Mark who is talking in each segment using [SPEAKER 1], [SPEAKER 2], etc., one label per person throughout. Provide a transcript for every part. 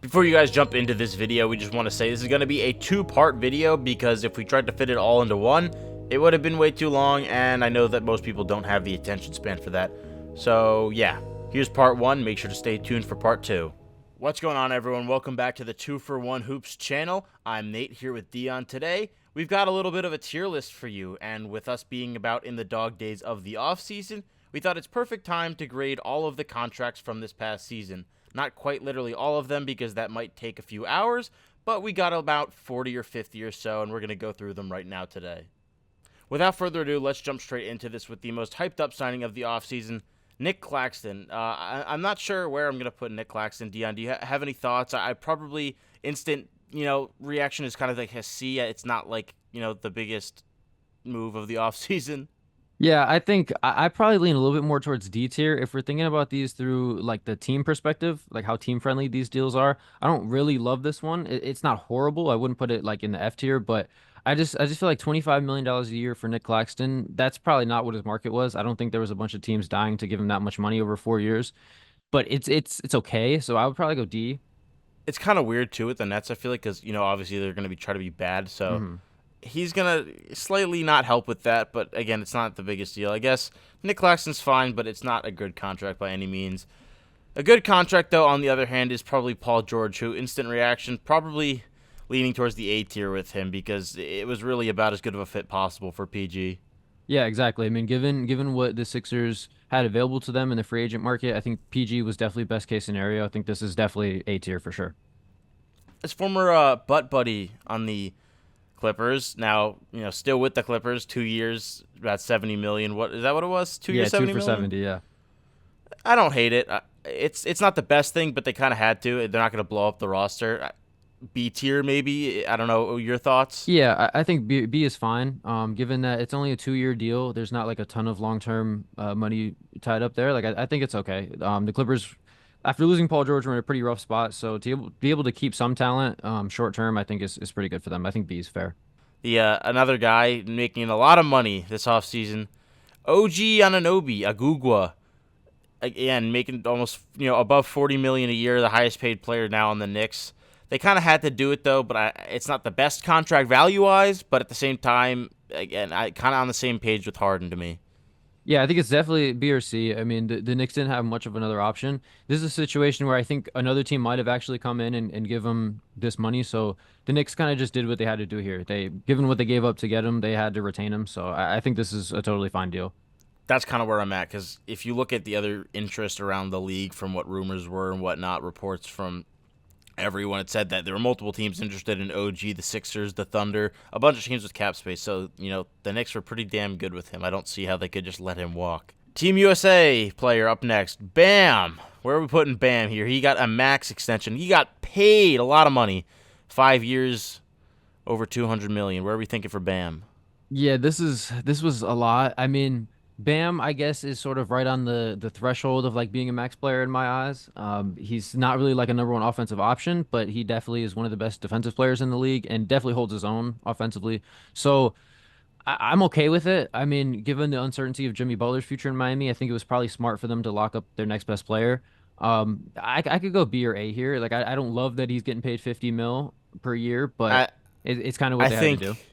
[SPEAKER 1] Before you guys jump into this video, we just want to say this is going to be a two-part video because if we tried to fit it all into one, it would have been way too long, and I know that most people don't have the attention span for that. So yeah, here's part one. Make sure to stay tuned for part two. What's going on, everyone? Welcome back to the 2-for-1 Hoops channel. I'm Nate here with Dion today. We've got a little bit of a tier list for you, and with us being about in the dog days of the offseason, we thought it's perfect time to grade all of the contracts from this past season. Not quite literally all of them because that might take a few hours, but we got about 40 or 50 or so, and we're going to go through them right now today. Without further ado, let's jump straight into this with the most hyped up signing of the offseason, Nick Claxton. I'm not sure where I'm going to put Nick Claxton. Dion, do you have any thoughts? I probably instant, reaction is kind of like a C. It's not like, the biggest move of the offseason.
[SPEAKER 2] Yeah, I think I probably lean a little bit more towards D tier. If we're thinking about these through like the team perspective, like how team friendly these deals are, I don't really love this one. It's not horrible. I wouldn't put it like in the F tier, but I just feel like $25 million a year for Nick Claxton, that's probably not what his market was. I don't think there was a bunch of teams dying to give him that much money over 4 years, but it's okay. So I would probably go D.
[SPEAKER 1] It's kind of weird too with the Nets, I feel like, because, obviously they're going to be trying to be bad, so
[SPEAKER 2] hmm
[SPEAKER 1] he's going to slightly not help with that, but again, it's not the biggest deal. I guess Nick Claxton's fine, but it's not a good contract by any means. A good contract, though, on the other hand, is probably Paul George, who instant reaction, probably leaning towards the A tier with him because it was really about as good of a fit possible for PG.
[SPEAKER 2] Yeah, exactly. I mean, given what the Sixers had available to them in the free agent market, I think PG was definitely best case scenario. I think this is definitely A tier for sure.
[SPEAKER 1] His former butt buddy on the Clippers, now, still with the Clippers, 2 years, about 70 million. What is that what it was? 2
[SPEAKER 2] Yeah,
[SPEAKER 1] years,
[SPEAKER 2] two
[SPEAKER 1] 70
[SPEAKER 2] for
[SPEAKER 1] million?
[SPEAKER 2] 70. Yeah.
[SPEAKER 1] I don't hate it. It's not the best thing, but they kind of had to. They're not going to blow up the roster. B tier, maybe. I don't know. Your thoughts?
[SPEAKER 2] Yeah, I think B is fine. Given that it's only a 2 year deal, there's not like a ton of long term money tied up there. Like I think it's okay. The Clippers, after losing Paul George, were in a pretty rough spot. So to be able to keep some talent short term, I think is pretty good for them. I think B is fair.
[SPEAKER 1] The another guy making a lot of money this offseason, OG Anunoby, Agugwa, again making almost above 40 million a year, the highest paid player now on the Knicks. They kind of had to do it though, but it's not the best contract value wise. But at the same time, again, I kind of on the same page with Harden to me.
[SPEAKER 2] Yeah, I think it's definitely B or C. I mean, the Knicks didn't have much of another option. This is a situation where I think another team might have actually come in and give them this money. So the Knicks kind of just did what they had to do here. Given what they gave up to get him, they had to retain him. So I think this is a totally fine deal.
[SPEAKER 1] That's kind of where I'm at because if you look at the other interest around the league from what rumors were and whatnot, reports from everyone had said that there were multiple teams interested in OG, the Sixers, the Thunder, a bunch of teams with cap space. So, the Knicks were pretty damn good with him. I don't see how they could just let him walk. Team USA player up next. Bam! Where are we putting Bam here? He got a max extension. He got paid a lot of money. 5 years, over 200 million. Where are we thinking for Bam?
[SPEAKER 2] Yeah, this was a lot. I mean, Bam, I guess, is sort of right on the threshold of like being a max player in my eyes. He's not really like a number one offensive option, but he definitely is one of the best defensive players in the league and definitely holds his own offensively. So I'm okay with it. I mean, given the uncertainty of Jimmy Butler's future in Miami, I think it was probably smart for them to lock up their next best player. I could go B or A here. Like I don't love that he's getting paid 50 mil per year, but
[SPEAKER 1] I
[SPEAKER 2] it's kind of what
[SPEAKER 1] I
[SPEAKER 2] they had to do.
[SPEAKER 1] think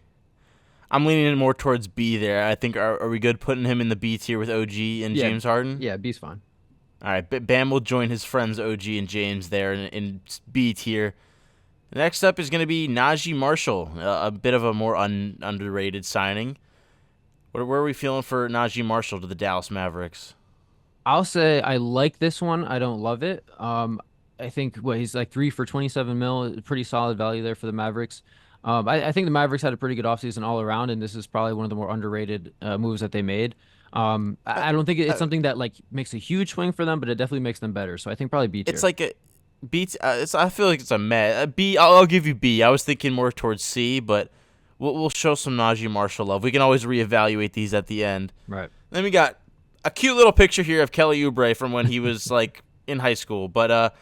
[SPEAKER 1] I'm leaning more towards B there. I think are we good putting him in the B tier with OG and
[SPEAKER 2] Yeah,
[SPEAKER 1] James Harden?
[SPEAKER 2] yeah, B's fine.
[SPEAKER 1] All right, Bam will join his friends OG and James there in B tier. Next up is going to be Najee Marshall, a bit of a more underrated signing. Where are we feeling for Najee Marshall to the Dallas Mavericks?
[SPEAKER 2] I'll say I like this one. I don't love it. I think what he's like 3 for 27 mil, pretty solid value there for the Mavericks. I think the Mavericks had a pretty good offseason all around, and this is probably one of the more underrated moves that they made.
[SPEAKER 1] Uh,
[SPEAKER 2] I don't think it's
[SPEAKER 1] uh,
[SPEAKER 2] something that like makes a huge swing for them, but it definitely makes them better. So I think probably B
[SPEAKER 1] it's
[SPEAKER 2] tier.
[SPEAKER 1] like a B. I feel like it's a meh. A B. I'll give you B. I was thinking more towards C, but we'll show some Najee Marshall love. We can always reevaluate these at the end.
[SPEAKER 2] Right.
[SPEAKER 1] Then we got a cute little picture here of Kelly Oubre from when he was like in high school. But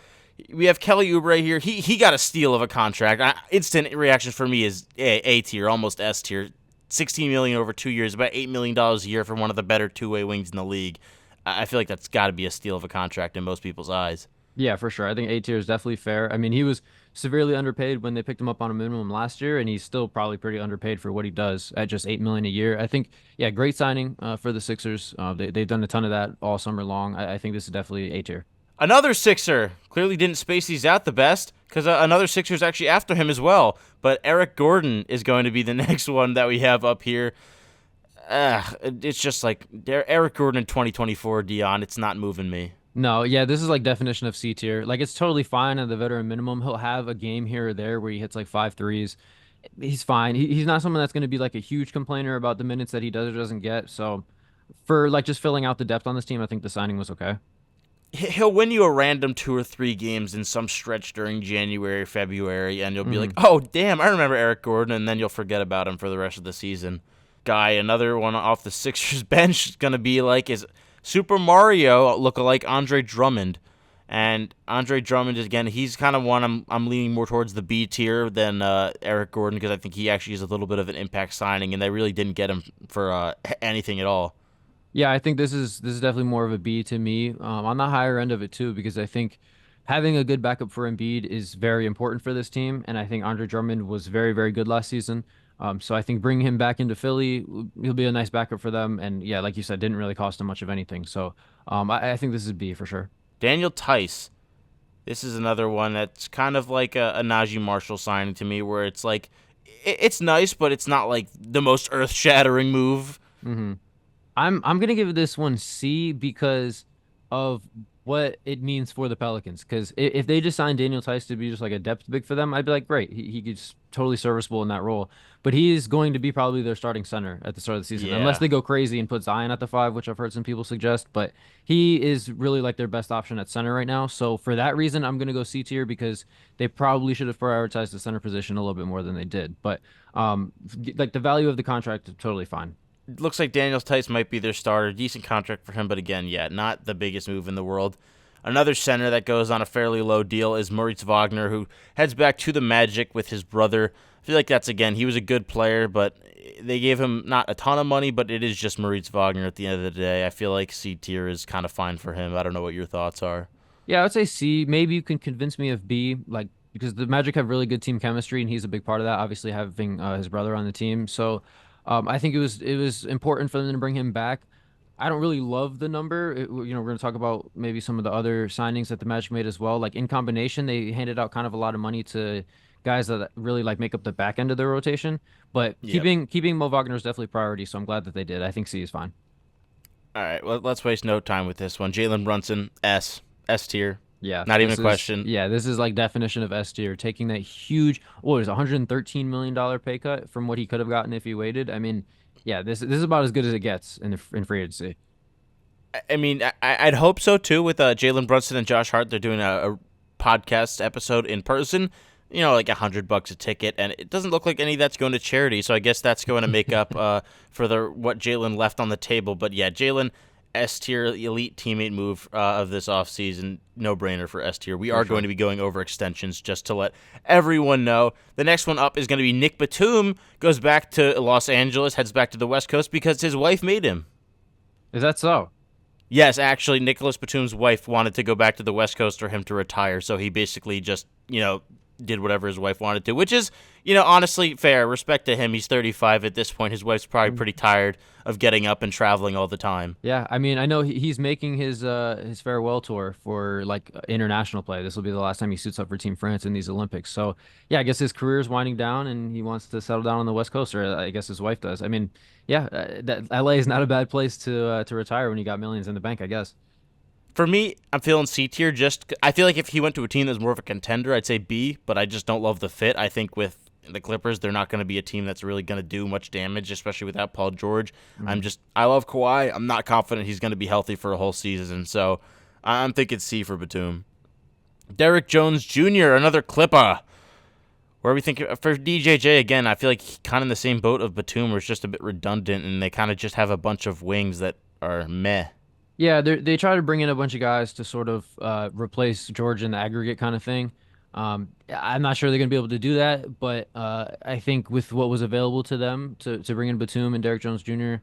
[SPEAKER 1] we have Kelly Oubre here. He got a steal of a contract. Instant reaction for me is A tier, almost S tier. 16 million over 2 years, about $8 million a year from one of the better two-way wings in the league. I feel like that's got to be a steal of a contract in most people's eyes.
[SPEAKER 2] Yeah, for sure. I think A tier is definitely fair. I mean, he was severely underpaid when they picked him up on a minimum last year, and he's still probably pretty underpaid for what he does at just 8 million a year. I think, yeah, great signing for the Sixers. They've done a ton of that all summer long. I think this is definitely A tier.
[SPEAKER 1] Another Sixer clearly didn't space these out the best because another Sixer's actually after him as well. But Eric Gordon is going to be the next one that we have up here. It's just like Eric Gordon in 2024, Dion. It's not moving me.
[SPEAKER 2] No, yeah, this is like definition of C tier. Like it's totally fine at the veteran minimum. He'll have a game here or there where he hits like five threes. He's fine. He's not someone that's going to be like a huge complainer about the minutes that he does or doesn't get. So for like just filling out the depth on this team, I think the signing was okay.
[SPEAKER 1] He'll win you a random 2 or 3 games in some stretch during January, February, and you'll be like,
[SPEAKER 2] Hmm.
[SPEAKER 1] oh, damn, I remember Eric Gordon, and then you'll forget about him for the rest of the season. Guy, another one off the Sixers bench is going to be like is Super Mario lookalike Andre Drummond. And Andre Drummond, again, he's kind of one I'm leaning more towards the B tier than Eric Gordon because I think he actually is a little bit of an impact signing, and they really didn't get him for anything at all.
[SPEAKER 2] Yeah, I think this is definitely more of a B to me. On the higher end of it too, because I think having a good backup for Embiid is very important for this team, and I think Andre Drummond was very, very good last season. So I think bringing him back into Philly, he'll be a nice backup for them. And yeah, like you said, didn't really cost him much of anything. So I think this is B for sure.
[SPEAKER 1] Daniel Tice. This is another one that's kind of like a Najee Marshall signing to me, where it's like it's nice, but it's not like the most earth-shattering move.
[SPEAKER 2] Hmm. I'm gonna give this one C because of what it means for the Pelicans. Because if they just signed Daniel Tice to be just like a depth big for them, I'd be like, great, he's totally serviceable in that role. But he is going to be probably their starting center at the start of the season, unless
[SPEAKER 1] Yeah.
[SPEAKER 2] they go crazy and put Zion at the five, which I've heard some people suggest. But he is really like their best option at center right now. So for that reason, I'm gonna go C tier because they probably should have prioritized the center position a little bit more than they did. But like the value of the contract is totally fine.
[SPEAKER 1] It looks like Daniel Tice might be their starter. Decent contract for him, but again, yeah, not the biggest move in the world. Another center that goes on a fairly low deal is Moritz Wagner, who heads back to the Magic with his brother. I feel like that's, again, he was a good player, but they gave him not a ton of money, but it is just Moritz Wagner at the end of the day. I feel like C tier is kind of fine for him. I don't know what your thoughts are.
[SPEAKER 2] Yeah, I would say C. Maybe you can convince me of B, like because the Magic have really good team chemistry, and he's a big part of that. Obviously, having his brother on the team, so I think it was important for them to bring him back. I don't really love the number. We're going to talk about maybe some of the other signings that the Magic made as well. Like in combination, they handed out kind of a lot of money to guys that really like make up the back end of their rotation. But
[SPEAKER 1] Yep.
[SPEAKER 2] keeping Mo Wagner is definitely priority, so I'm glad that they did. I think C is fine.
[SPEAKER 1] All right, well, let's waste no time with this one. Jalen Brunson, S tier.
[SPEAKER 2] Yeah,
[SPEAKER 1] Not even a question.
[SPEAKER 2] this is like definition of S tier, taking that huge, what was it, $113 million pay cut from what he could have gotten if he waited. I mean, yeah, this is about as good as it gets in free agency.
[SPEAKER 1] I mean, I'd hope so too. With Jalen Brunson and Josh Hart, they're doing a podcast episode in person. You know, like $100 a ticket, and it doesn't look like any of that's going to charity. So I guess that's going to make up for the what Jalen left on the table. But yeah, Jalen S tier elite teammate move of this offseason. No brainer for S tier. We
[SPEAKER 2] For
[SPEAKER 1] are going
[SPEAKER 2] sure.
[SPEAKER 1] to be going over extensions just to let everyone know. The next one up is going to be Nick Batum. Goes back to Los Angeles, heads back to the West Coast because his wife made him.
[SPEAKER 2] Is that so?
[SPEAKER 1] Yes, actually, Nicholas Batum's wife wanted to go back to the West Coast for him to retire, so he basically just, did whatever his wife wanted to, which is, honestly fair. Respect to him. He's 35 at this point. His wife's probably pretty tired of getting up and traveling all the time.
[SPEAKER 2] Yeah, I mean, I know he's making his farewell tour for like international play. This will be the last time he suits up for Team France in these Olympics. So, yeah, I guess his career is winding down and he wants to settle down on the West Coast, or I guess his wife does. I mean, yeah, that LA is not a bad place to retire when you got millions in the bank, I guess.
[SPEAKER 1] For me, I'm feeling C tier. Just I feel like if he went to a team that's more of a contender, I'd say B. But I just don't love the fit. I think with the Clippers, they're not going to be a team that's really going to do much damage, especially without Paul George.
[SPEAKER 2] Mhm.
[SPEAKER 1] I love Kawhi. I'm not confident he's going to be healthy for a whole season. So I'm thinking C for Batum. Derrick Jones Jr., another Clipper. Where we think for DJJ again, I feel like he kind of in the same boat of Batum, where it's just a bit redundant, and they kind of just have a bunch of wings that are meh.
[SPEAKER 2] Yeah, they try to bring in a bunch of guys to sort of replace George in the aggregate kind of thing. I'm not sure they're going to be able to do that, but I think with what was available to them to bring in Batum and Derrick Jones Jr.,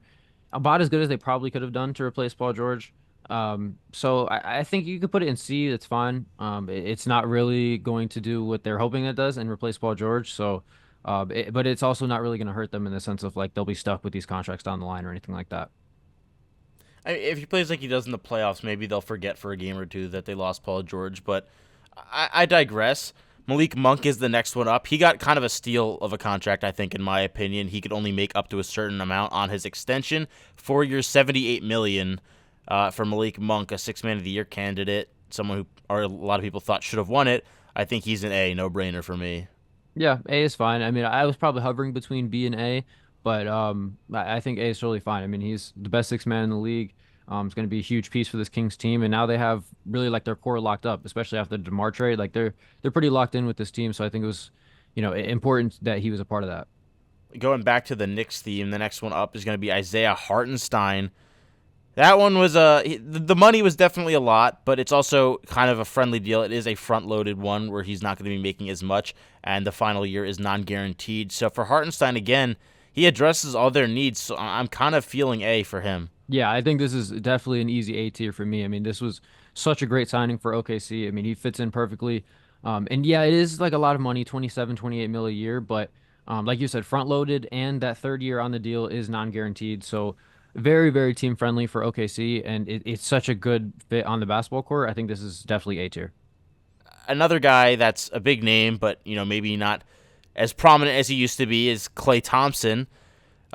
[SPEAKER 2] about as good as they probably could have done to replace Paul George. So I think you could put it in C. That's fine. It's not really going to do what they're hoping it does and replace Paul George. So, but it's also not really going to hurt them in the sense of like they'll be stuck with these contracts down the line or anything like that.
[SPEAKER 1] If he plays like he does in the playoffs, maybe they'll forget for a game or two that they lost Paul George. But I digress. Malik Monk is the next one up. He got kind of a steal of a contract, I think, in my opinion. He could only make up to a certain amount on his extension. 4 years, $78 million for Malik Monk, a Six-Man of the Year candidate, someone who a lot of people thought should have won it. I think he's an A, no-brainer for me.
[SPEAKER 2] Yeah, A is fine. I mean, I was probably hovering between B and A, but I think A is totally fine. I mean, he's the best six man in the league. It's going to be a huge piece for this Kings team, and now they have really like their core locked up, especially after the DeMar trade. Like they're pretty locked in with this team, so I think it was, important that he was a part of that.
[SPEAKER 1] Going back to the Knicks theme, the next one up is going to be Isaiah Hartenstein. That one was the money was definitely a lot, but it's also kind of a friendly deal. It is a front-loaded one where he's not going to be making as much, and the final year is non-guaranteed. So for Hartenstein again, he addresses all their needs. So I'm kind of feeling A for him.
[SPEAKER 2] Yeah, I think this is definitely an easy A tier for me. I mean, this was such a great signing for OKC. I mean, he fits in perfectly. And yeah, it is like a lot of money, 27, 28 mil a year, but like you said, front loaded and that third year on the deal is non-guaranteed. So very, very team friendly for OKC, and it's such a good fit on the basketball court. I think this is definitely A tier.
[SPEAKER 1] Another guy that's a big name, but maybe not as prominent as he used to be, is Klay Thompson.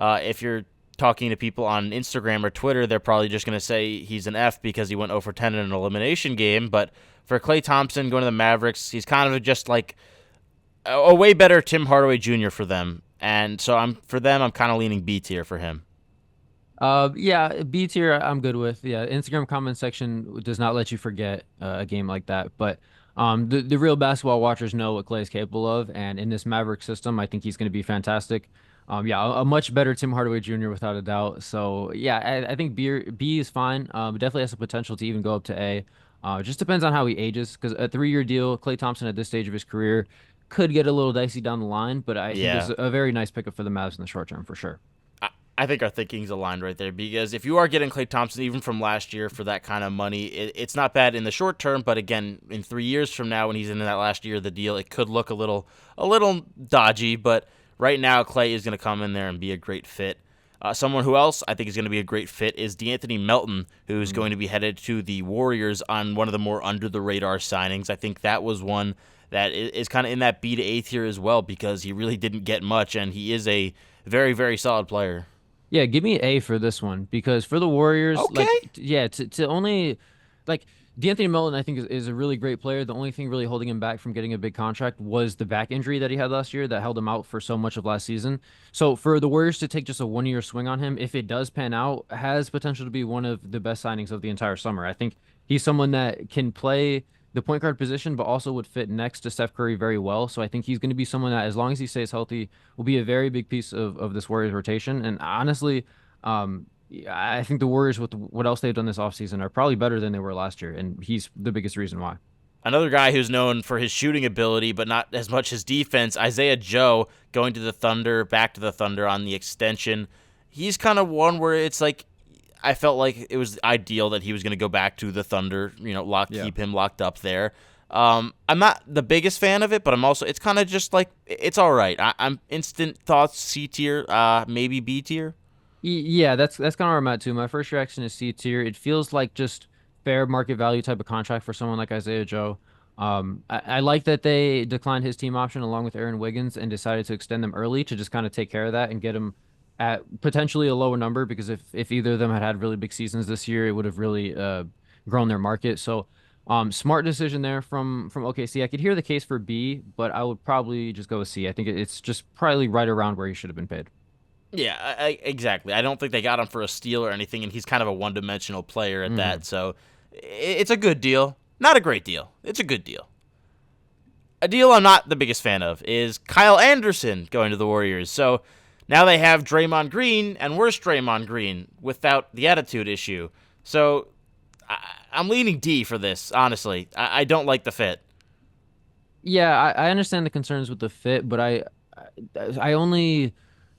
[SPEAKER 1] If you're talking to people on Instagram or Twitter, they're probably just going to say he's an F because he went 0 for 10 in an elimination game. But for Klay Thompson going to the Mavericks, he's kind of just like a way better Tim Hardaway Jr. for them. And so I'm kind of leaning B tier for him.
[SPEAKER 2] Yeah, B tier I'm good with. Yeah, Instagram comment section does not let you forget a game like that. But the real basketball watchers know what Clay is capable of, and in this Maverick system, I think he's going to be fantastic. Yeah, a much better Tim Hardaway Jr. without a doubt. So yeah, I think B is fine. Definitely has the potential to even go up to A. It just depends on how he ages, because a 3 year deal, Clay Thompson at this stage of his career could get a little dicey down the line. But I think this
[SPEAKER 1] Yeah.
[SPEAKER 2] is a very nice pickup for the Mavs in the short term for sure.
[SPEAKER 1] I think our thinking's aligned right there because if you are getting Klay Thompson even from last year for that kind of money, it's not bad in the short term. But again, in 3 years from now, when he's in that last year of the deal, it could look a little dodgy. But right now, Klay is going to come in there and be a great fit. Someone who else I think is going to be a great fit is DeAnthony Melton, who's going to be headed to the Warriors on one of the more under the radar signings. I think that was one that is kind of in that B to A tier as well because he really didn't get much, and he is a very, very solid player.
[SPEAKER 2] Yeah, give me A for this one because for the Warriors,
[SPEAKER 1] Okay.
[SPEAKER 2] like, yeah, to only like D'Anthony Melton, I think is a really great player. The only thing really holding him back from getting a big contract was the back injury that he had last year that held him out for so much of last season. So for the Warriors to take just a 1 year swing on him, if it does pan out, has potential to be one of the best signings of the entire summer. I think he's someone that can play the point guard position, but also would fit next to Steph Curry very well. So I think he's going to be someone that, as long as he stays healthy, will be a very big piece of this Warriors rotation. And honestly, I think the Warriors, with what else they've done this offseason, are probably better than they were last year. And he's the biggest reason why.
[SPEAKER 1] Another guy who's known for his shooting ability, but not as much his defense, Isaiah Joe, going to the Thunder, back to the Thunder on the extension. He's kind of one where it's like, I felt like it was ideal that he was going to go back to the Thunder,
[SPEAKER 2] Yeah.
[SPEAKER 1] keep him locked up there. I'm not the biggest fan of it, but it's kind of just like, it's all right. I'm instant thoughts C tier, maybe B tier.
[SPEAKER 2] Yeah, that's kind of where I'm at too. My first reaction is C tier. It feels like just fair market value type of contract for someone like Isaiah Joe. I like that they declined his team option along with Aaron Wiggins and decided to extend them early to just kind of take care of that and get him at potentially a lower number because if either of them had really big seasons this year, it would have really grown their market. So, smart decision there from OKC. I could hear the case for B, but I would probably just go with C. I think it's just probably right around where he should have been paid.
[SPEAKER 1] Yeah, exactly. I don't think they got him for a steal or anything, and he's kind of a one-dimensional player at
[SPEAKER 2] Hmm.
[SPEAKER 1] that. So it's a good deal. Not a great deal. It's a good deal. A deal I'm not the biggest fan of is Kyle Anderson going to the Warriors. So now they have Draymond Green and worse Draymond Green without the attitude issue. So I'm leaning D for this, honestly. I don't like the fit.
[SPEAKER 2] Yeah, I understand the concerns with the fit, but I only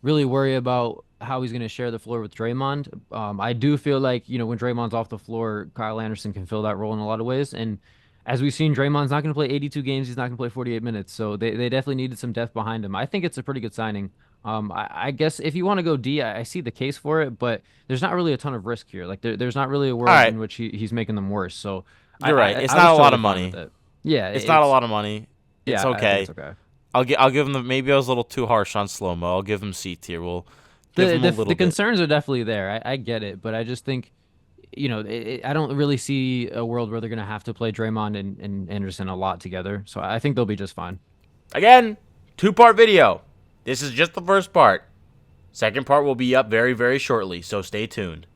[SPEAKER 2] really worry about how he's going to share the floor with Draymond. I do feel like, when Draymond's off the floor, Kyle Anderson can fill that role in a lot of ways. And as we've seen, Draymond's not going to play 82 games. He's not going to play 48 minutes. So they definitely needed some depth behind him. I think it's a pretty good signing. I guess if you want to go D, I see the case for it, but there's not really a ton of risk here. Like there's not really a
[SPEAKER 1] All
[SPEAKER 2] world
[SPEAKER 1] right,
[SPEAKER 2] in which he's making them worse. So
[SPEAKER 1] you're right. It's
[SPEAKER 2] I
[SPEAKER 1] not
[SPEAKER 2] was
[SPEAKER 1] a lot
[SPEAKER 2] totally
[SPEAKER 1] of
[SPEAKER 2] fine with
[SPEAKER 1] money.
[SPEAKER 2] it. Yeah,
[SPEAKER 1] It's not a lot of money. It's
[SPEAKER 2] yeah, I think it's
[SPEAKER 1] okay.
[SPEAKER 2] okay.
[SPEAKER 1] I'll give him the, maybe I was a little too harsh on slow mo. I'll give him C tier. We'll give
[SPEAKER 2] The
[SPEAKER 1] him a
[SPEAKER 2] the
[SPEAKER 1] little
[SPEAKER 2] the
[SPEAKER 1] bit.
[SPEAKER 2] concerns are definitely there. I get it, but I just think, I don't really see a world where they're gonna have to play Draymond and Anderson a lot together. So I think they'll be just fine.
[SPEAKER 1] Again, 2-part video. This is just the first part. Second part will be up very, very shortly, so stay tuned.